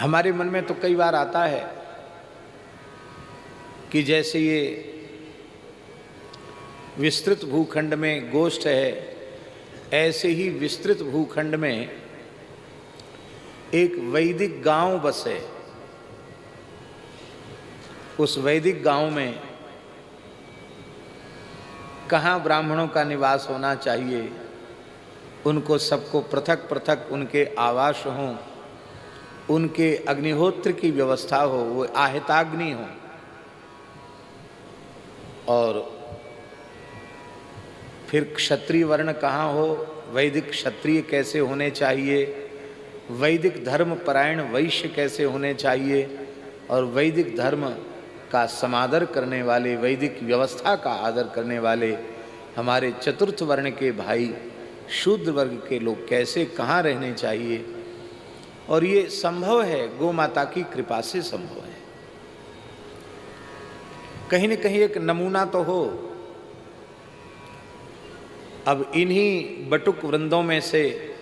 हमारे मन में तो कई बार आता है कि जैसे ये विस्तृत भूखंड में गोष्ठ है, ऐसे ही विस्तृत भूखंड में एक वैदिक गांव बसे। उस वैदिक गांव में कहाँ ब्राह्मणों का निवास होना चाहिए, उनको सबको पृथक पृथक उनके आवास हों, उनके अग्निहोत्र की व्यवस्था हो, वो आहिताग्नि हो, और फिर क्षत्रिय वर्ण कहाँ हो, वैदिक क्षत्रिय कैसे होने चाहिए, वैदिक धर्म परायण वैश्य कैसे होने चाहिए, और वैदिक धर्म का समादर करने वाले, वैदिक व्यवस्था का आदर करने वाले हमारे चतुर्थ वर्ण के भाई शूद्र वर्ग के लोग कैसे कहाँ रहने चाहिए। और ये संभव है, गौ माता की कृपा से संभव है। कहीं न कहीं एक नमूना तो हो। अब इन्हीं बटुक वृंदों में से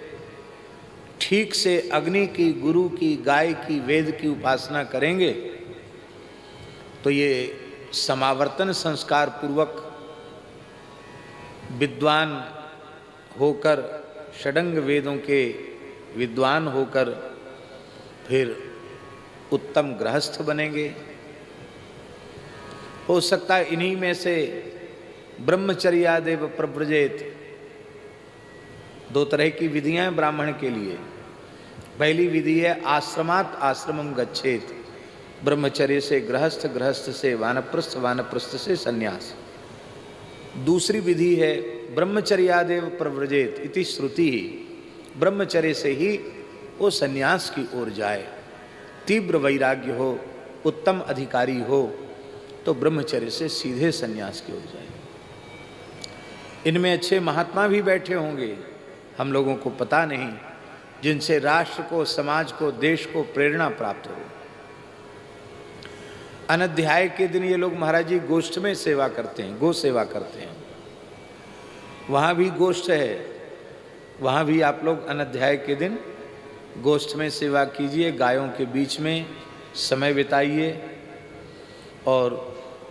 ठीक से अग्नि की, गुरु की, गाय की, वेद की उपासना करेंगे तो ये समावर्तन संस्कार पूर्वक विद्वान होकर, षडंग वेदों के विद्वान होकर फिर उत्तम गृहस्थ बनेंगे। हो सकता है इन्हीं में से ब्रह्मचर्यादेव प्रव्रजेत। दो तरह की विधियां हैं ब्राह्मण के लिए। पहली विधि है आश्रमात आश्रमम गच्छेत, ब्रह्मचर्य से गृहस्थ, गृहस्थ से वानप्रस्थ, वानप्रस्थ से सन्यास। दूसरी विधि है ब्रह्मचर्यादेव प्रव्रजेत इति श्रुति, ब्रह्मचर्य से ही वो सन्यास की ओर जाए। तीव्र वैराग्य हो, उत्तम अधिकारी हो तो ब्रह्मचर्य से सीधे सन्यास की ओर जाए। इनमें अच्छे महात्मा भी बैठे होंगे, हम लोगों को पता नहीं, जिनसे राष्ट्र को, समाज को, देश को प्रेरणा प्राप्त हो। अनध्याय के दिन ये लोग महाराज जी गोष्ठ में सेवा करते हैं, गो सेवा करते हैं। वहाँ भी गोष्ठ है, वहाँ भी आप लोग अनध्याय के दिन गोष्ठ में सेवा कीजिए, गायों के बीच में समय बिताइए और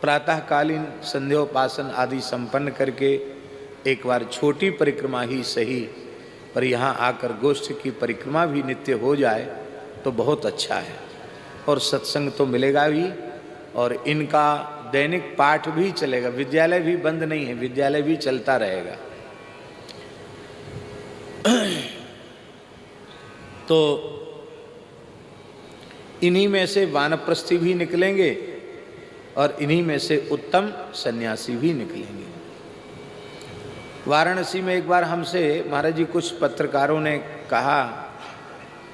प्रातःकालीन संध्योपासन आदि संपन्न करके एक बार छोटी परिक्रमा ही सही, पर यहाँ आकर गोष्ठ की परिक्रमा भी नित्य हो जाए तो बहुत अच्छा है। और सत्संग तो मिलेगा भी, और इनका दैनिक पाठ भी चलेगा। विद्यालय भी बंद नहीं है, विद्यालय भी चलता रहेगा। तो इन्हीं में से वानप्रस्थी भी निकलेंगे और इन्हीं में से उत्तम सन्यासी भी निकलेंगे। वाराणसी में एक बार हमसे महाराज जी कुछ पत्रकारों ने कहा,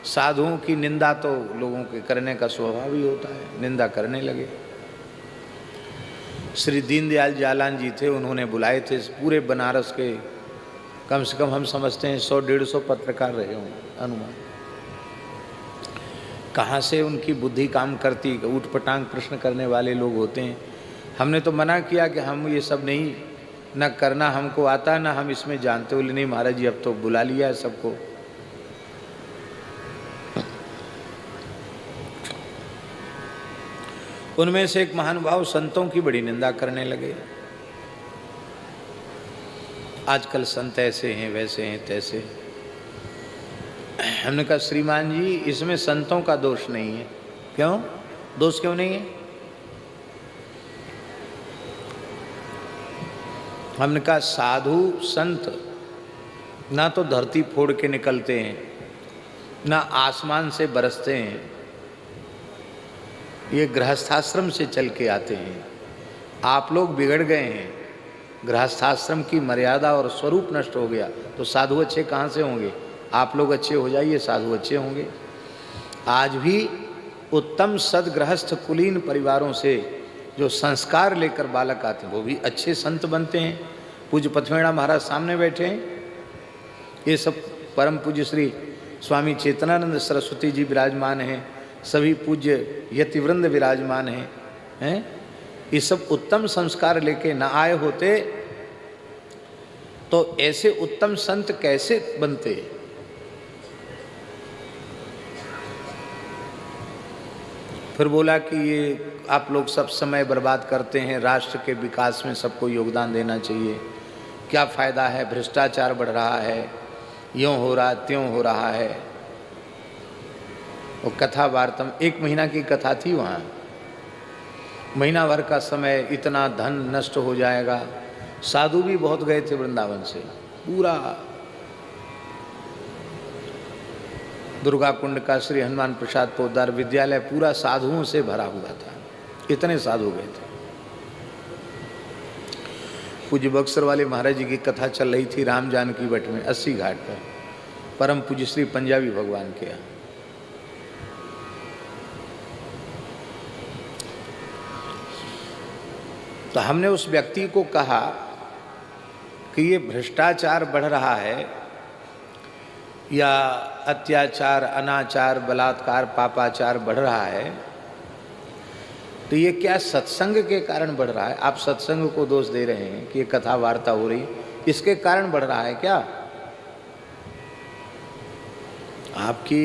साधुओं की निंदा तो लोगों के करने का स्वभाव ही होता है, निंदा करने लगे। श्री दीनदयाल जालान जी थे, उन्होंने बुलाए थे पूरे बनारस के, कम से कम हम समझते हैं 100-150 पत्रकार रहे होंगे अनुमान। कहाँ से उनकी बुद्धि काम करती, ऊटपटांग प्रश्न करने वाले लोग होते हैं। हमने तो मना किया कि हम ये सब नहीं, न करना हमको आता, न हम इसमें जानते। बोले नहीं महाराज जी अब तो बुला लिया है सबको। उनमें से एक महानुभाव संतों की बड़ी निंदा करने लगे। आजकल संत ऐसे हैं, वैसे हैं, तैसे। हमने कहा श्रीमान जी इसमें संतों का दोष नहीं है। क्यों दोष क्यों नहीं है? हमने कहा साधु संत ना तो धरती फोड़ के निकलते हैं, ना आसमान से बरसते हैं, ये गृहस्थाश्रम से चल के आते हैं। आप लोग बिगड़ गए हैं, गृहस्थाश्रम की मर्यादा और स्वरूप नष्ट हो गया, तो साधु अच्छे कहाँ से होंगे? आप लोग अच्छे हो जाइए, साधु अच्छे होंगे। आज भी उत्तम सदगृहस्थ कुलीन परिवारों से जो संस्कार लेकर बालक आते हैं वो भी अच्छे संत बनते हैं। पूज्य पथमेड़ा महाराज सामने बैठे हैं, ये सब परम पूज्य श्री स्वामी चेतनानंद सरस्वती जी विराजमान हैं, सभी पूज्य यतिवृंद विराजमान हैं। ये सब उत्तम संस्कार लेके न आए होते तो ऐसे उत्तम संत कैसे बनते? फिर बोला कि ये आप लोग सब समय बर्बाद करते हैं, राष्ट्र के विकास में सबको योगदान देना चाहिए, क्या फ़ायदा है, भ्रष्टाचार बढ़ रहा है, यूँ हो रहा त्यों हो रहा है। वो कथा वार्ता 1 महीना की कथा थी वहाँ, महीना भर का समय, इतना धन नष्ट हो जाएगा। साधु भी बहुत गए थे वृंदावन से, पूरा दुर्गा कुंड का श्री हनुमान प्रसाद पोद्दार विद्यालय पूरा साधुओं से भरा हुआ था, इतने साधु गए थे। पूज्य बक्सर वाले महाराज जी की कथा चल रही थी राम जानकी वट में 80 घाट पर, परम पूज्य श्री पंजाबी भगवान के यहाँ। तो हमने उस व्यक्ति को कहा कि ये भ्रष्टाचार बढ़ रहा है या अत्याचार, अनाचार, बलात्कार, पापाचार बढ़ रहा है, तो ये क्या सत्संग के कारण बढ़ रहा है? आप सत्संग को दोष दे रहे हैं कि ये कथा वार्ता हो रही, इसके कारण बढ़ रहा है क्या? आपकी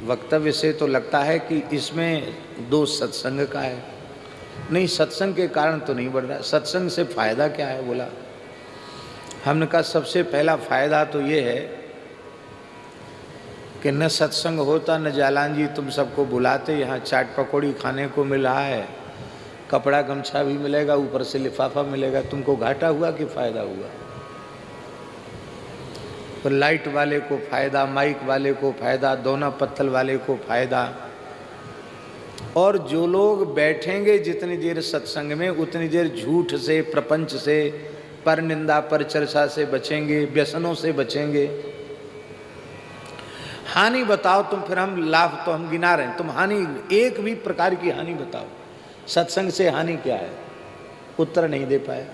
वक्तव्य से तो लगता है कि इसमें दोष सत्संग का है। नहीं, सत्संग के कारण तो नहीं बढ़ रहा। सत्संग से फायदा क्या है? बोला, हमने कहा सबसे पहला फायदा तो ये है कि न सत्संग होता न जालान जी तुम सबको बुलाते, यहाँ चाट पकौड़ी खाने को मिल रहा है, कपड़ा गमछा भी मिलेगा, ऊपर से लिफाफा मिलेगा, तुमको घाटा हुआ कि फायदा हुआ? तो लाइट वाले को फायदा, माइक वाले को फायदा, दोना पत्तल वाले को फायदा। और जो लोग बैठेंगे जितनी देर सत्संग में उतनी देर झूठ से, प्रपंच से, पर निंदा पर चर्चा से बचेंगे, व्यसनों से बचेंगे। हानि बताओ तुम, फिर हम लाभ तो हम गिना रहे हैं, तुम हानि एक भी प्रकार की हानि बताओ, सत्संग से हानि क्या है? उत्तर नहीं दे पाए।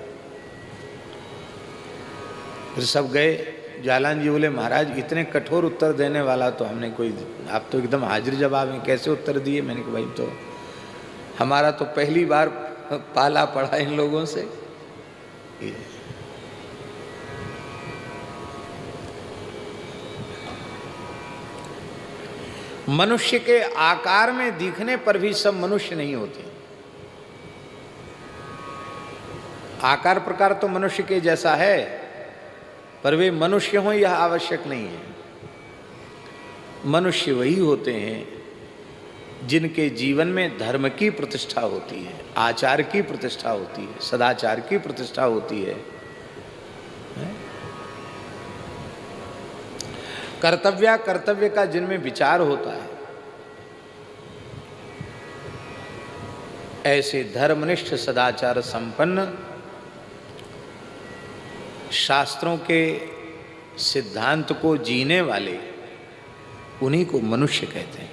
फिर सब गए, जालान जी बोले महाराज इतने कठोर उत्तर देने वाला तो हमने कोई, आप तो एकदम हाजिर जवाब हैं, कैसे उत्तर दिए? मैंने कहा भाई तो हमारा तो पहली बार पाला पड़ा इन लोगों से। मनुष्य के आकार में दिखने पर भी सब मनुष्य नहीं होते। आकार प्रकार तो मनुष्य के जैसा है, पर वे मनुष्य हों यह आवश्यक नहीं है। मनुष्य वही होते हैं जिनके जीवन में धर्म की प्रतिष्ठा होती है, आचार की प्रतिष्ठा होती है, सदाचार की प्रतिष्ठा होती है, कर्तव्य का जिनमें विचार होता है। ऐसे धर्मनिष्ठ, सदाचार संपन्न, शास्त्रों के सिद्धांत को जीने वाले, उन्हीं को मनुष्य कहते हैं।